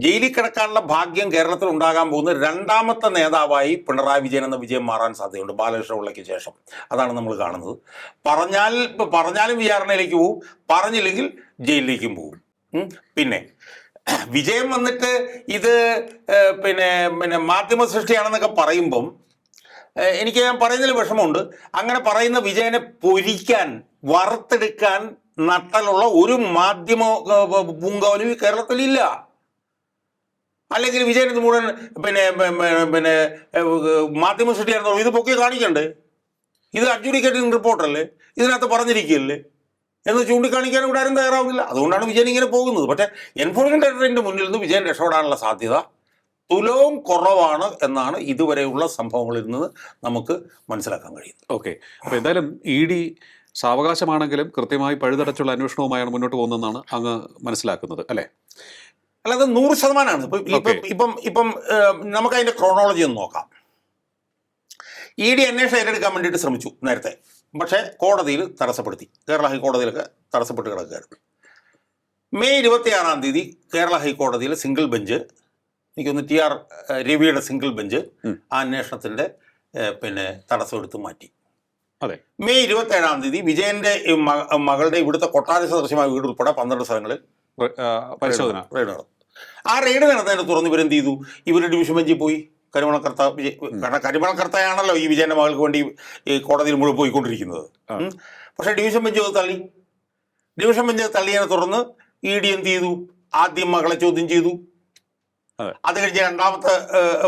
Speaker 1: ജയിലിൽ കിടക്കാനുള്ള ഭാഗ്യം കേരളത്തിൽ ഉണ്ടാകാൻ പോകുന്ന 2ാമത്തെ നേതാവായി പിണറായി വിജയൻ എന്ന വിജയം മാറാൻ സാധ്യതയുണ്ട് ബാലകൃഷ്ണ പിള്ളയ്ക്ക് ശേഷം. അതാണ് നമ്മൾ കാണുന്നത്. പറഞ്ഞാലും വിചാരണയിലേക്ക് പോകും, പറഞ്ഞില്ലെങ്കിൽ ജയിലിലേക്കും പോകും. പിന്നെ വിജയം വന്നിട്ട് ഇത് പിന്നെ മാധ്യമ സൃഷ്ടിയാണെന്നൊക്കെ പറയുമ്പം എനിക്ക് ഞാൻ പറയുന്നതിൽ വിഷമമുണ്ട്. അങ്ങനെ പറയുന്ന വിജയനെ പൊരിക്കാൻ, വറുത്തെടുക്കാൻ നട്ടലുള്ള ഒരു മാധ്യമ പൂങ്കാവനും കേരളത്തിലില്ല. അല്ലെങ്കിൽ വിജയൻ ഇത് മുഴുവൻ പിന്നെ മാധ്യമ സൃഷ്ടിയാണെന്നോ ഇത് പൊക്കി കാണിക്കണ്ടേ? ഇത് അഡ്ജുഡിക്കേറ്റിംഗ് റിപ്പോർട്ടല്ലേ, ഇതിനകത്ത് പറഞ്ഞിരിക്കുകയല്ലേ എന്ന് ചൂണ്ടിക്കാണിക്കാൻ ഇവിടെ ആരും തയ്യാറാവുന്നില്ല. അതുകൊണ്ടാണ് വിജയൻ ഇങ്ങനെ പോകുന്നത്. പക്ഷേ എൻഫോഴ്സ്മെന്റ് ഡയറക്ടറേറ്റിന്റെ മുന്നിൽ നിന്ന് വിജയൻ രക്ഷപ്പെടാനുള്ള സാധ്യത തുലവും കുറവാണ് എന്നാണ് ഇതുവരെയുള്ള സംഭവങ്ങളിൽ നിന്ന് നമുക്ക് മനസ്സിലാക്കാൻ കഴിയുന്നത്.
Speaker 2: ഓക്കെ. അപ്പോൾ എന്തായാലും ED സാവകാശമാണെങ്കിലും കൃത്യമായി പഴുതടച്ചുള്ള അന്വേഷണവുമായാണ് മുന്നോട്ട് പോകുന്നതെന്നാണ് അങ്ങ് മനസ്സിലാക്കുന്നത്, അല്ലേ?
Speaker 1: അല്ലാതെ 100%. ഇപ്പം നമുക്ക് അതിൻ്റെ ക്രോണോളജി ഒന്ന് നോക്കാം. ED അന്വേഷണം ഏറ്റെടുക്കാൻ വേണ്ടിയിട്ട് ശ്രമിച്ചു നേരത്തെ, പക്ഷേ കോടതിയിൽ തടസ്സപ്പെടുത്തി. കേരള ഹൈക്കോടതിയിലൊക്കെ തടസ്സപ്പെട്ട് കിടക്കുകയായിരുന്നു. മെയ് 26-ാം തീയതി കേരള ഹൈക്കോടതിയിലെ സിംഗിൾ ബെഞ്ച്, എനിക്കൊന്ന് TR രവിയുടെ സിംഗിൾ ബെഞ്ച് ആ അന്വേഷണത്തിൻ്റെ തടസ്സമെടുത്ത് മാറ്റി.
Speaker 2: അതെ.
Speaker 1: മെയ് 27-ാം തീയതി വിജയന്റെ മകളുടെ ഇവിടുത്തെ കൊട്ടാര സദൃശമായ വീട് ഉൾപ്പെടെ 12 സ്ഥലങ്ങളിൽ
Speaker 2: പരിശോധന
Speaker 1: റെയ്ഡ് നടന്നു. ആ റെയ്ഡ് നടന്നതിനെ തുടർന്ന് ഇവരെന്ത് ചെയ്തു? ഇവർ ഡിവിഷൻ ബെഞ്ചിൽ പോയി. കരിമണക്കർത്ത കാരണം കരിമണക്കർത്തയാണല്ലോ ഈ വിജയന്റെ മകൾക്ക് വേണ്ടി ഈ കോടതിയിൽ മുഴുവൻ പോയിക്കൊണ്ടിരിക്കുന്നത്. പക്ഷേ ഡിവിഷൻ ബെഞ്ച് തള്ളി. ഡിവിഷൻ ബെഞ്ച് തള്ളിയതിനെ തുടർന്ന് ED എന്ത് ചെയ്തു? ആദ്യം മകളെ ചോദ്യം ചെയ്തു. അത് കഴിഞ്ഞ് 2ാമത്തെ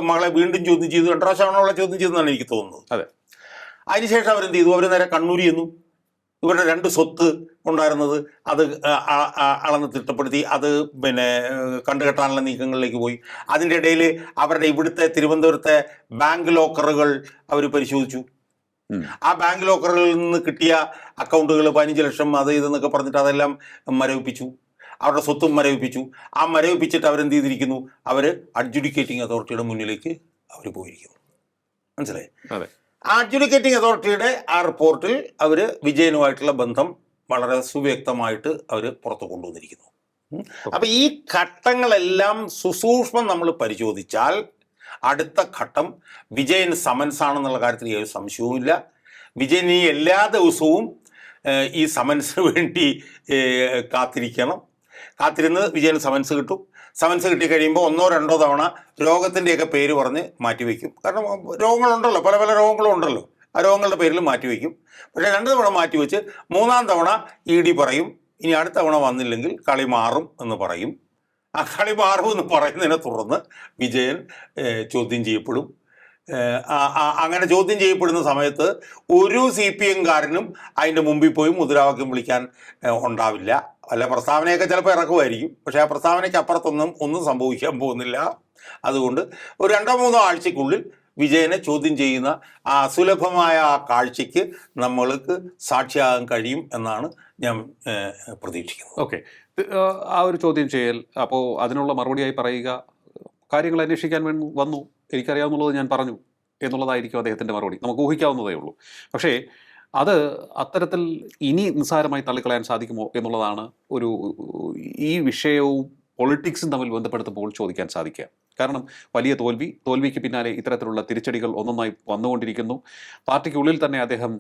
Speaker 1: മകളെ വീണ്ടും ചോദ്യം ചെയ്തു. 2 പ്രാവശ്യമാണ് അവളെ ചോദ്യം ചെയ്തെന്നാണ് എനിക്ക് തോന്നുന്നത്. അതിനുശേഷം അവരെന്ത് ചെയ്തു? അവർ നേരെ കണ്ണൂർ ചെന്നു. ഇവരുടെ 2 സ്വത്ത് ഉണ്ടായിരുന്നത് അത് അളന്ന് തിട്ടപ്പെടുത്തി. അത് കണ്ടുകെട്ടാനുള്ള നീക്കങ്ങളിലേക്ക് പോയി. അതിൻ്റെ ഇടയിൽ അവരുടെ ഇവിടുത്തെ തിരുവനന്തപുരത്തെ ബാങ്ക് ലോക്കറുകൾ അവർ പരിശോധിച്ചു. ആ ബാങ്ക് ലോക്കറുകളിൽ നിന്ന് കിട്ടിയ അക്കൗണ്ടുകൾ 15 ലക്ഷം അത് ഇതെന്നൊക്കെ പറഞ്ഞിട്ട് അതെല്ലാം മരവിപ്പിച്ചു. അവരുടെ സ്വത്തും മരവിപ്പിച്ചു. ആ മരവിപ്പിച്ചിട്ട് അവരെന്ത് ചെയ്തിരിക്കുന്നു? അവർ അഡ്ജുഡിക്കേറ്റിംഗ് അതോറിറ്റിയുടെ മുന്നിലേക്ക് അവർ പോയിരിക്കുന്നു. മനസ്സിലായി?
Speaker 2: അതെ.
Speaker 1: ആ അഡ്ജുഡിക്കേറ്റിംഗ് അതോറിറ്റിയുടെ ആ റിപ്പോർട്ടിൽ അവർ വിജയനുമായിട്ടുള്ള ബന്ധം വളരെ സുവ്യക്തമായിട്ട് അവർ പുറത്തു കൊണ്ടുവന്നിരിക്കുന്നു. അപ്പം ഈ ഘട്ടങ്ങളെല്ലാം സുസൂക്ഷ്മം നമ്മൾ പരിശോധിച്ചാൽ അടുത്ത ഘട്ടം വിജയൻ സമൻസാണെന്നുള്ള കാര്യത്തിൽ ഒരു സംശയവുമില്ല. വിജയൻ ഈ എല്ലാ ദിവസവും ഈ സമൻസിന് വേണ്ടി കാത്തിരുന്ന് വിജയന് സമൻസ് കിട്ടും. സമൻസ് കിട്ടിക്കഴിയുമ്പോൾ 1-2 തവണ രോഗത്തിൻ്റെയൊക്കെ പേര് പറഞ്ഞ് മാറ്റിവെക്കും. കാരണം രോഗങ്ങളുണ്ടല്ലോ, പല പല രോഗങ്ങളും ഉണ്ടല്ലോ. ആ രോഗങ്ങളുടെ പേരിൽ മാറ്റിവെക്കും. പക്ഷേ 2 തവണ മാറ്റിവെച്ച് 3-ാം തവണ ED പറയും ഇനി അടുത്ത തവണ വന്നില്ലെങ്കിൽ കളി മാറും എന്ന് പറയും. ആ കളി മാറും എന്ന് പറയുന്നതിനെ തുടർന്ന് വിജയൻ ചോദ്യം ചെയ്യപ്പെടും. അങ്ങനെ ചോദ്യം ചെയ്യപ്പെടുന്ന സമയത്ത് ഒരു CPM-കാരനും അതിൻ്റെ മുമ്പിൽ പോയി മുദ്രാവാക്യം വിളിക്കാൻ ഉണ്ടാവില്ല. വല്ല പ്രസ്താവനയൊക്കെ ചിലപ്പോൾ ഇറക്കുമായിരിക്കും. പക്ഷേ ആ പ്രസ്താവനയ്ക്ക് അപ്പുറത്തൊന്നും സംഭവിക്കാൻ പോകുന്നില്ല. അതുകൊണ്ട് ഒരു 2-3 ആഴ്ചയ്ക്കുള്ളിൽ വിജയനെ ചോദ്യം ചെയ്യുന്ന ആ അസുലഭമായ ആ കാഴ്ചയ്ക്ക് നമ്മൾക്ക് സാക്ഷിയാകാൻ കഴിയും എന്നാണ് ഞാൻ പ്രതീക്ഷിക്കുന്നത്.
Speaker 2: ഓക്കെ. ആ ഒരു ചോദ്യം ചെയ്യൽ, അപ്പോൾ അതിനുള്ള മറുപടിയായി പറയുക, കാര്യങ്ങൾ അന്വേഷിക്കാൻ വന്നു, എനിക്കറിയാവുന്നുള്ളത് ഞാൻ പറഞ്ഞു എന്നുള്ളതായിരിക്കും അദ്ദേഹത്തിൻ്റെ മറുപടി. നമുക്ക് ഊഹിക്കാവുന്നതേ ഉള്ളൂ. പക്ഷേ അത് അത്തരത്തിൽ ഇനി നിസ്സാരമായി തള്ളിക്കളയാൻ സാധിക്കുമോ എന്നുള്ളതാണ് ഈ വിഷയവും പൊളിറ്റിക്സും തമ്മിൽ ബന്ധപ്പെടുത്തുമ്പോൾ ചോദിക്കാൻ സാധിക്കുക. കാരണം വലിയ തോൽവിക്ക് പിന്നാലെ ഇത്തരത്തിലുള്ള തിരിച്ചടികൾ ഒന്നൊന്നായി വന്നുകൊണ്ടിരിക്കുന്നു. പാർട്ടിക്കുള്ളിൽ തന്നെ അദ്ദേഹം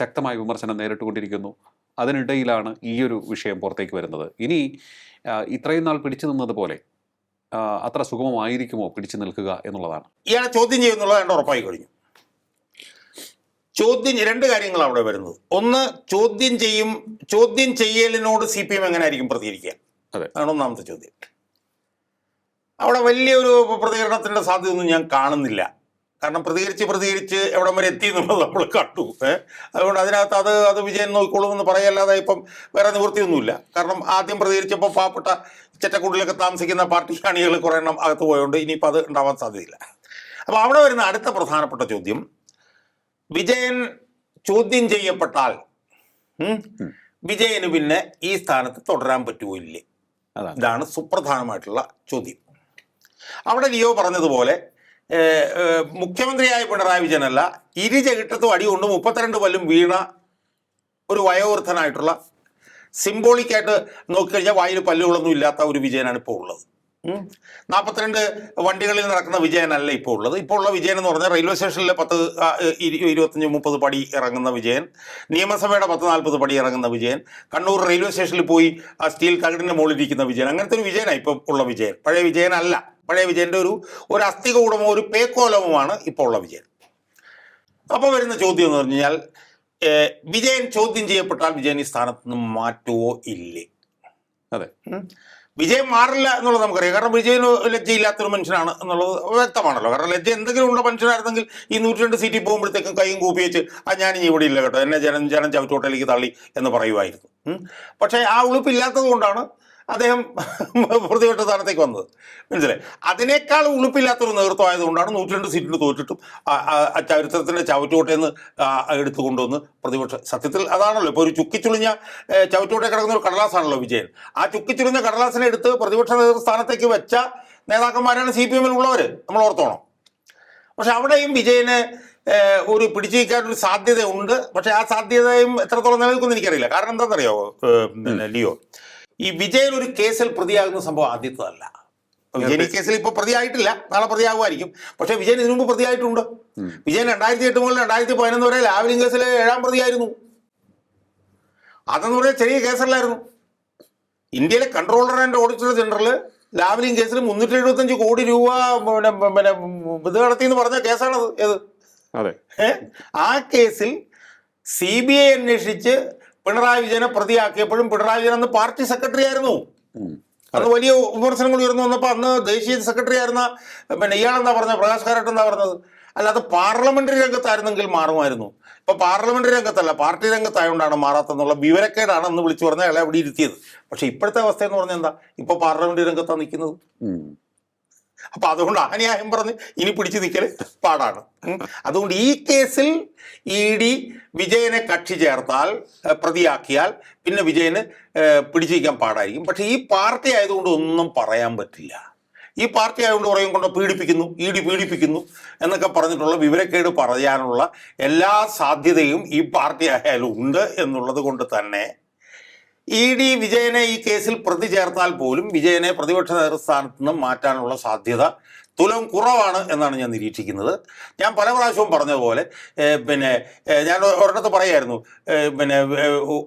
Speaker 2: ശക്തമായ വിമർശനം നേരിട്ടുകൊണ്ടിരിക്കുന്നു. അതിനിടയിലാണ് ഈ ഒരു വിഷയം പുറത്തേക്ക് വരുന്നത്. ഇനി ഇത്രയും നാൾ പിടിച്ചു നിന്നതുപോലെ അത്ര സുഗമമായിരിക്കുമോ പിടിച്ചു നിൽക്കുക എന്നുള്ളതാണ്.
Speaker 1: ഇയാളെ ചോദ്യം ചെയ്യുന്നുള്ളത് എൻ്റെ ഉറപ്പായി കഴിഞ്ഞു. 2 കാര്യങ്ങൾ അവിടെ വരുന്നത്. ഒന്ന്, ചോദ്യം ചെയ്യലിനോട് CPM എങ്ങനെയായിരിക്കും പ്രതികരിക്കുക? അതാണ് ഒന്നാമത്തെ ചോദ്യം. അവിടെ വലിയൊരു പ്രതികരണത്തിൻ്റെ സാധ്യതയൊന്നും ഞാൻ കാണുന്നില്ല. കാരണം പ്രതികരിച്ച് എവിടം വരെ എത്തി എന്നുള്ളത് നമ്മൾ കണ്ടു. അതുകൊണ്ട് അതിനകത്ത് അത് വിജയൻ നോക്കിക്കൊള്ളുമെന്ന് പറയല്ലാതെ ഇപ്പം വേറെ നിവൃത്തിയൊന്നുമില്ല. കാരണം ആദ്യം പ്രതികരിച്ചപ്പോൾ പാവപ്പെട്ട ചെറ്റക്കുടിലൊക്കെ താമസിക്കുന്ന പാർട്ടി അണികൾ കുറേ എണ്ണം അകത്ത് പോയതുകൊണ്ട് ഇനിയിപ്പോൾ അത് ഉണ്ടാവാൻ സാധ്യതയില്ല. അപ്പോൾ അവിടെ വരുന്ന അടുത്ത പ്രധാനപ്പെട്ട ചോദ്യം, വിജയൻ ചോദ്യം ചെയ്യപ്പെട്ടാൽ വിജയന് പിന്നെ ഈ സ്ഥാനത്ത് തുടരാൻ പറ്റുമോ ഇല്ലേ? ഇതാണ് സുപ്രധാനമായിട്ടുള്ള ചോദ്യം. അവിടെ ലിയോ പറഞ്ഞതുപോലെ മുഖ്യമന്ത്രിയായ പിണറായി വിജയനല്ല, ഇരുചകിട്ടത്തും അടികൊണ്ട് 32 പല്ലും വീണ ഒരു വയോവൃദ്ധനായിട്ടുള്ള, സിംബോളിക്കായിട്ട് നോക്കിക്കഴിഞ്ഞാൽ വായിൽ പല്ലുകളൊന്നും ഇല്ലാത്ത ഒരു വിജയനാണ് ഇപ്പോൾ ഉള്ളത്. 42 വണ്ടികളിൽ നടക്കുന്ന വിജയനല്ല ഇപ്പോൾ ഉള്ളത്. ഇപ്പോൾ ഉള്ള വിജയൻ എന്ന് പറഞ്ഞാൽ റെയിൽവേ സ്റ്റേഷനിലെ 25-30 പടി ഇറങ്ങുന്ന വിജയൻ, നിയമസഭയുടെ 10-40 പടി ഇറങ്ങുന്ന വിജയൻ, കണ്ണൂർ റെയിൽവേ സ്റ്റേഷനിൽ പോയി ആ സ്റ്റീൽ തകിടിൻ്റെ മുകളിലിരിക്കുന്ന വിജയൻ, അങ്ങനത്തെ ഒരു വിജയനാണ് ഇപ്പോൾ ഉള്ള വിജയൻ. പഴയ വിജയനല്ല. പഴയ വിജയൻ്റെ ഒരു അസ്ഥികൂടമോ ഒരു പേക്കോലവുമാണ് ഇപ്പോൾ ഉള്ള വിജയൻ. അപ്പോൾ വരുന്ന ചോദ്യം എന്ന് പറഞ്ഞു കഴിഞ്ഞാൽ, വിജയൻ ചോദ്യം ചെയ്യപ്പെട്ടാൽ വിജയൻ ഈ സ്ഥാനത്ത് നിന്ന് മാറ്റുമോ ഇല്ലേ?
Speaker 2: അതെ,
Speaker 1: വിജയൻ മാറില്ല എന്നുള്ളത് നമുക്കറിയാം. കാരണം വിജയന് ലജ്ജയില്ലാത്തൊരു മനുഷ്യനാണ് എന്നുള്ളത് വ്യക്തമാണല്ലോ. കാരണം ലജ്ജ എന്തെങ്കിലും ഉള്ള മനുഷ്യനായിരുന്നെങ്കിൽ ഈ 102 സീറ്റിൽ പോകുമ്പോഴത്തേക്കും കൈയും കൂപ്പി വെച്ച് ഞാൻ ഇവിടെ ഇല്ല കേട്ടോ, എന്നെ ജനം ചവിട്ടോട്ടലേക്ക് തള്ളി എന്ന് പറയുമായിരുന്നു. പക്ഷേ ആ ഉളുപ്പില്ലാത്തത് കൊണ്ടാണ് അദ്ദേഹം പ്രതിപക്ഷ സ്ഥാനത്തേക്ക് വന്നത്. മനസ്സിലായി? അതിനേക്കാൾ ഉളുപ്പില്ലാത്തൊരു നേതൃത്വം ആയതുകൊണ്ടാണ് 102 സീറ്റിന് തോറ്റിട്ടും ചരിത്രത്തിൻ്റെ ചവറ്റുകൊട്ടയെന്ന് എടുത്തു കൊണ്ടുവന്ന് സത്യത്തിൽ അതാണല്ലോ. ഇപ്പോൾ ഒരു ചുക്കിച്ചുളിഞ്ഞ ചവറ്റുകൊട്ട കിടക്കുന്ന ഒരു കടലാസാണല്ലോ വിജയൻ. ആ ചുക്കിച്ചുളിഞ്ഞ കടലാസിനെ എടുത്ത് പ്രതിപക്ഷ നേതൃസ്ഥാനത്തേക്ക് വെച്ച നേതാക്കന്മാരാണ് CPM-ൽ ഉള്ളവർ, നമ്മൾ ഓർത്തോണം. പക്ഷെ അവിടെയും വിജയന് ഒരു പിടിച്ചു നിൽക്കാനൊരു സാധ്യതയുണ്ട്. പക്ഷെ ആ സാധ്യതയും എത്രത്തോളം നിലനിൽക്കുമെന്ന് എനിക്കറിയില്ല. കാരണം എന്താണെന്നറിയോ ലിയോ, ഈ വിജയൻ ഒരു കേസിൽ പ്രതിയാകുന്ന സംഭവം ആദ്യത്തതല്ല. വിജയൻ ഈ കേസിൽ ഇപ്പോൾ പ്രതിയായിട്ടില്ല, നാളെ പ്രതിയാകുമായിരിക്കും. പക്ഷേ വിജയൻ ഇതിനു മുമ്പ് പ്രതിയായിട്ടുണ്ട്. വിജയൻ 2008 മുതൽ 2011 വരെ ലാവ്ലിൻ കേസിലെ 7ാം പ്രതിയായിരുന്നു. അതെന്ന് പറഞ്ഞാൽ ചെറിയ കേസല്ലായിരുന്നു. ഇന്ത്യയിലെ controller and auditor general Lavalin കേസിൽ 375 കോടി രൂപ ഇത് നടത്തി എന്ന് പറഞ്ഞ കേസാണത്. ഏത്? ആ കേസിൽ CBI അന്വേഷിച്ച് പിണറായി വിജയനെ പ്രതിയാക്കിയപ്പോഴും പിണറായി വിജയൻ അന്ന് പാർട്ടി സെക്രട്ടറി ആയിരുന്നു. അന്ന് വലിയ വിമർശനങ്ങൾ ഉയർന്നു വന്നപ്പോൾ അന്ന് ദേശീയ സെക്രട്ടറി ആയിരുന്ന ഇയാളെന്താ പറഞ്ഞത്, പ്രകാശ് കാരാട്ട് എന്താ പറഞ്ഞത്? അല്ലാതെ പാർലമെന്ററി രംഗത്തായിരുന്നെങ്കിൽ മാറുമായിരുന്നു. ഇപ്പോൾ പാർലമെന്ററി രംഗത്തല്ല, പാർട്ടി രംഗത്തായതുകൊണ്ടാണ് മാറാത്തെന്നുള്ള വിവരക്കേടാണ് അന്ന് വിളിച്ചു പറഞ്ഞാൽ അയാളെ അവിടെ ഇരുത്തിയത്. പക്ഷെ ഇപ്പോഴത്തെ അവസ്ഥ എന്ന് പറഞ്ഞാൽ എന്താ? ഇപ്പോൾ പാർലമെന്ററി രംഗത്താണ് നിൽക്കുന്നത്. അപ്പം അതുകൊണ്ട് ആ ന്യായം പറഞ്ഞ് ഇനി പിടിച്ചു നിൽക്കൽ പാടാണ്. അതുകൊണ്ട് ഈ കേസിൽ ED വിജയനെ കക്ഷി ചേർത്താൽ, പ്രതിയാക്കിയാൽ പിന്നെ വിജയന് പിടിച്ചു നിൽക്കാൻ പാടായിരിക്കും. പക്ഷേ ഈ പാർട്ടി ആയതുകൊണ്ട് ഒന്നും പറയാൻ പറ്റില്ല. ഈ പാർട്ടി ആയതുകൊണ്ട് പറയും കൊണ്ട് പീഡിപ്പിക്കുന്നു, ED പീഡിപ്പിക്കുന്നു എന്നൊക്കെ പറഞ്ഞിട്ടുള്ള വിവരക്കേട് പറയാനുള്ള എല്ലാ സാധ്യതയും ഈ പാർട്ടി ആയാലും ഉണ്ട് എന്നുള്ളത് കൊണ്ട് തന്നെ ED വിജയനെ ഈ കേസിൽ പ്രതി ചേർത്താൽ പോലും വിജയനെ പ്രതിപക്ഷ നേതൃസ്ഥാനത്ത് നിന്ന് മാറ്റാനുള്ള സാധ്യത തുലം കുറവാണ് എന്നാണ് ഞാൻ നിരീക്ഷിക്കുന്നത്. ഞാൻ പല പ്രാവശ്യവും പറഞ്ഞതുപോലെ ഞാൻ ഒരിടത്ത് പറയായിരുന്നു,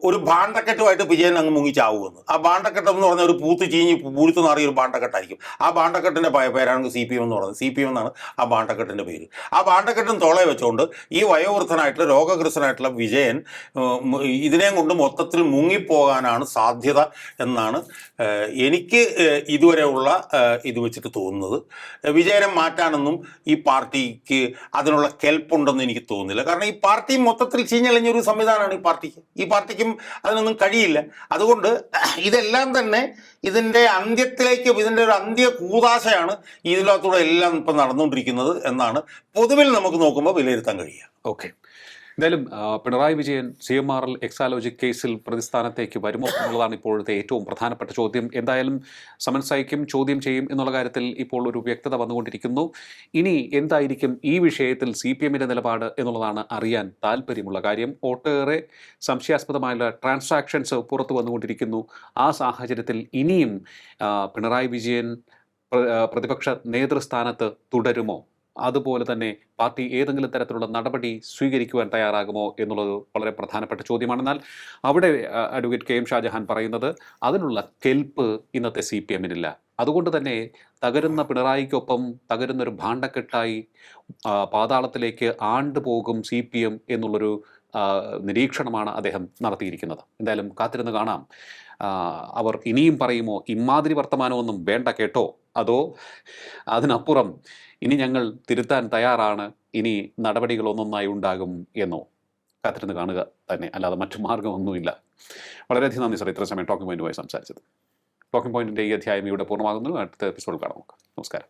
Speaker 1: ഒരു ഭാണ്ഡക്കെട്ടുമായിട്ട് വിജയൻ അങ്ങ് മുങ്ങിച്ചാവുമെന്ന്. ആ ഭാണ്ഡക്കെട്ട് എന്ന് പറഞ്ഞാൽ ഒരു പൂത്ത് ചീഞ്ഞ് പൂഴ്ത്ത് നാറിയ ഒരു ഭാണ്ഡക്കെട്ടായിരിക്കും. ആ ഭാണ്ഡക്കെട്ടിൻ്റെ പേരാണ് CPM എന്ന് പറയുന്നത്. CPM എന്നാണ് ആ ഭാണ്ഡക്കെട്ടിൻ്റെ പേര്. ആ ഭാണ്ഡക്കെട്ടും തോളെ വെച്ചുകൊണ്ട് ഈ വയോവൃദ്ധനായിട്ടുള്ള രോഗഗ്രസ്തനായിട്ടുള്ള വിജയൻ ഇതിനെയും കൊണ്ട് മൊത്തത്തിൽ മുങ്ങിപ്പോകാനാണ് സാധ്യത എന്നാണ് എനിക്ക് ഇതുവരെയുള്ള ഇത് വെച്ചിട്ട് തോന്നുന്നത്. വിജയനെ മാറ്റാനൊന്നും ഈ പാർട്ടിക്ക് അതിനുള്ള കെൽപ്പുണ്ടെന്ന് എനിക്ക് തോന്നുന്നില്ല. കാരണം ഈ പാർട്ടി മൊത്തത്തിൽ ചീഞ്ഞളിഞ്ഞൊരു സംവിധാനമാണ് ഈ പാർട്ടിക്കും അതിനൊന്നും കഴിയില്ല. അതുകൊണ്ട് ഇതെല്ലാം തന്നെ ഇതിൻ്റെ അന്ത്യത്തിലേക്ക്, ഇതിൻ്റെ ഒരു അന്ത്യ കൂതാശയാണ് ഇതിനകത്തൂടെ എല്ലാം ഇപ്പം നടന്നുകൊണ്ടിരിക്കുന്നത് എന്നാണ് പൊതുവിൽ നമുക്ക് നോക്കുമ്പോൾ വിലയിരുത്താൻ കഴിയുക.
Speaker 2: ഓക്കെ, എന്തായാലും പിണറായി വിജയൻ CMRL എക്സാലോജിക് കേസിൽ പ്രതിസ്ഥാനത്തേക്ക് വരുമോ എന്നുള്ളതാണ് ഇപ്പോഴത്തെ ഏറ്റവും പ്രധാനപ്പെട്ട ചോദ്യം. എന്തായാലും സമൻസ് അയക്കും, ചോദ്യം ചെയ്യും എന്നുള്ള കാര്യത്തിൽ ഇപ്പോൾ ഒരു വ്യക്തത വന്നുകൊണ്ടിരിക്കുന്നു. ഇനി എന്തായിരിക്കും ഈ വിഷയത്തിൽ CPMന്റെ നിലപാട് എന്നുള്ളതാണ് അറിയാൻ താല്പര്യമുള്ള കാര്യം. ഒട്ടേറെ സംശയാസ്പദമായുള്ള ട്രാൻസാക്ഷൻസ് പുറത്തു വന്നുകൊണ്ടിരിക്കുന്നു. ആ സാഹചര്യത്തിൽ ഇനിയും പിണറായി വിജയൻ പ്രതിപക്ഷ നേതൃസ്ഥാനത്ത് തുടരുമോ, അതുപോലെ തന്നെ പാർട്ടി ഏതെങ്കിലും തരത്തിലുള്ള നടപടി സ്വീകരിക്കുവാൻ തയ്യാറാകുമോ എന്നുള്ളത് വളരെ പ്രധാനപ്പെട്ട ചോദ്യമാണ്. എന്നാൽ അവിടെ അഡ്വക്കേറ്റ് KM ഷാജഹാൻ പറയുന്നത് അതിനുള്ള കെൽപ്പ് ഇന്നത്തെ CPMനില്ല. അതുകൊണ്ട് തന്നെ തകരുന്ന പിണറായിക്കൊപ്പം തകരുന്നൊരു ഭാണ്ഡക്കെട്ടായി പാതാളത്തിലേക്ക് ആണ്ടുപോകും CPM എന്നുള്ളൊരു നിരീക്ഷണമാണ് അദ്ദേഹം നടത്തിയിരിക്കുന്നത്. എന്തായാലും കാത്തിരുന്ന് കാണാം. അവർ ഇനിയും പറയുമോ ഇമാതിരി വർത്തമാനമൊന്നും വേണ്ട കേട്ടോ, അതോ അതിനപ്പുറം ഇനി ഞങ്ങൾ തിരുത്താൻ തയ്യാറാണ്, ഇനി നടപടികൾ ഒന്നൊന്നായി ഉണ്ടാകും എന്നോ? കാത്തിരുന്ന് കാണുക തന്നെ, അല്ലാതെ മറ്റു മാർഗമൊന്നുമില്ല. വളരെയധികം നന്ദി സാർ ഇത്ര സമയം ടോക്കിംഗ് പോയിന്റുമായി സംസാരിച്ചത്. ടോക്കിംഗ് പോയിന്റിൻ്റെ ഈ അധ്യായം ഇവിടെ പൂർണ്ണമാകുന്നു. അടുത്ത എപ്പിസോഡിൽ കാണാം. നമസ്കാരം.